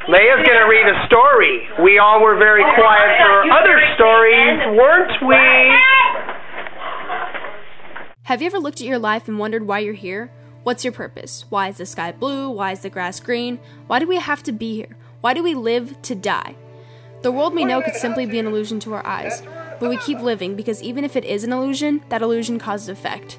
Leia's going to read a story. We all were very quiet for other stories, weren't we? Have you ever looked at your life and wondered why you're here? What's your purpose? Why is the sky blue? Why is the grass green? Why do we have to be here? Why do we live to die? The world we know could simply be an illusion to our eyes, but we keep living because even if it is an illusion, that illusion causes effect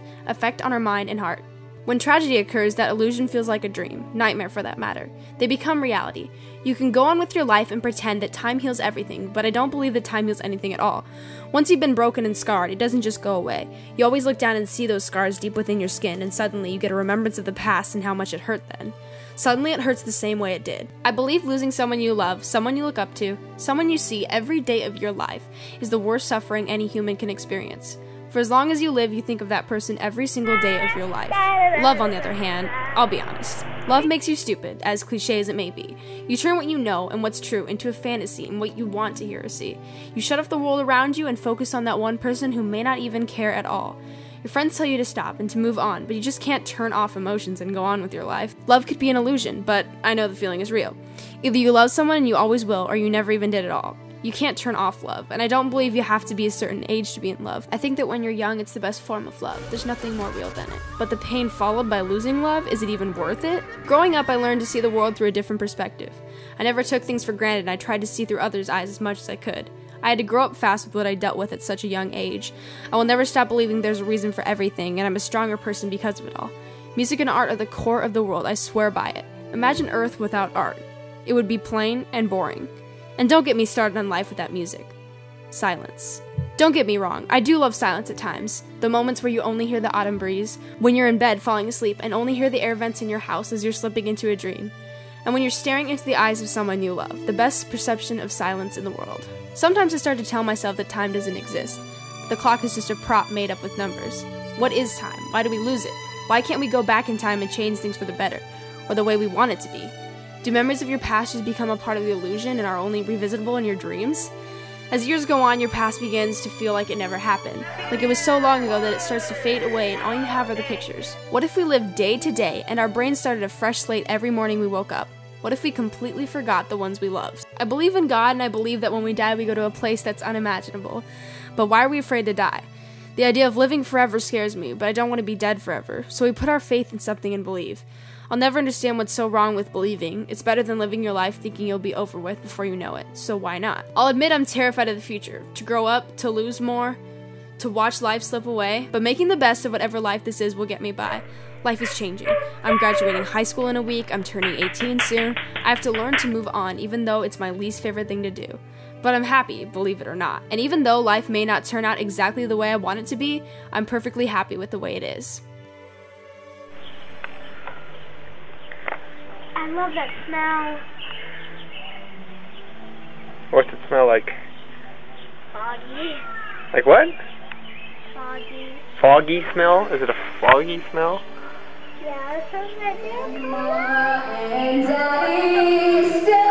on our mind and heart. When tragedy occurs, that illusion feels like a dream, nightmare for that matter. They become reality. You can go on with your life and pretend that time heals everything, but I don't believe that time heals anything at all. Once you've been broken and scarred, it doesn't just go away. You always look down and see those scars deep within your skin, and suddenly you get a remembrance of the past and how much it hurt then. Suddenly it hurts the same way it did. I believe losing someone you love, someone you look up to, someone you see every day of your life is the worst suffering any human can experience. For as long as you live, you think of that person every single day of your life. Love, on the other hand, I'll be honest. Love makes you stupid, as cliche as it may be. You turn what you know and what's true into a fantasy and what you want to hear or see. You shut off the world around you and focus on that one person who may not even care at all. Your friends tell you to stop and to move on, but you just can't turn off emotions and go on with your life. Love could be an illusion, but I know the feeling is real. Either you love someone and you always will, or you never even did at all. You can't turn off love, and I don't believe you have to be a certain age to be in love. I think that when you're young, it's the best form of love. There's nothing more real than it. But the pain followed by losing love, is it even worth it? Growing up, I learned to see the world through a different perspective. I never took things for granted, and I tried to see through others' eyes as much as I could. I had to grow up fast with what I dealt with at such a young age. I will never stop believing there's a reason for everything, and I'm a stronger person because of it all. Music and art are the core of the world, I swear by it. Imagine Earth without art. It would be plain and boring. And don't get me started on life without music. Silence. Don't get me wrong, I do love silence at times. The moments where you only hear the autumn breeze, when you're in bed falling asleep and only hear the air vents in your house as you're slipping into a dream. And when you're staring into the eyes of someone you love, the best perception of silence in the world. Sometimes I start to tell myself that time doesn't exist. The clock is just a prop made up with numbers. What is time? Why do we lose it? Why can't we go back in time and change things for the better, or the way we want it to be? Do memories of your past just become a part of the illusion and are only revisitable in your dreams? As years go on, your past begins to feel like it never happened. Like it was so long ago that it starts to fade away and all you have are the pictures. What if we lived day to day and our brains started a fresh slate every morning we woke up? What if we completely forgot the ones we loved? I believe in God and I believe that when we die we go to a place that's unimaginable. But why are we afraid to die? The idea of living forever scares me, but I don't want to be dead forever, so we put our faith in something and believe. I'll never understand what's so wrong with believing. It's better than living your life thinking you'll be over with before you know it, so why not? I'll admit I'm terrified of the future. To grow up, to lose more, to watch life slip away, but making the best of whatever life this is will get me by. Life is changing. I'm graduating high school in a week, I'm turning 18 soon. I have to learn to move on, even though it's my least favorite thing to do. But I'm happy, believe it or not. And even though life may not turn out exactly the way I want it to be, I'm perfectly happy with the way it is. I love that smell. What's it smell like? Foggy. Like what? Foggy. Foggy smell? Is it a foggy smell? Yeah, it smells like that. Mama and Daddy, stay.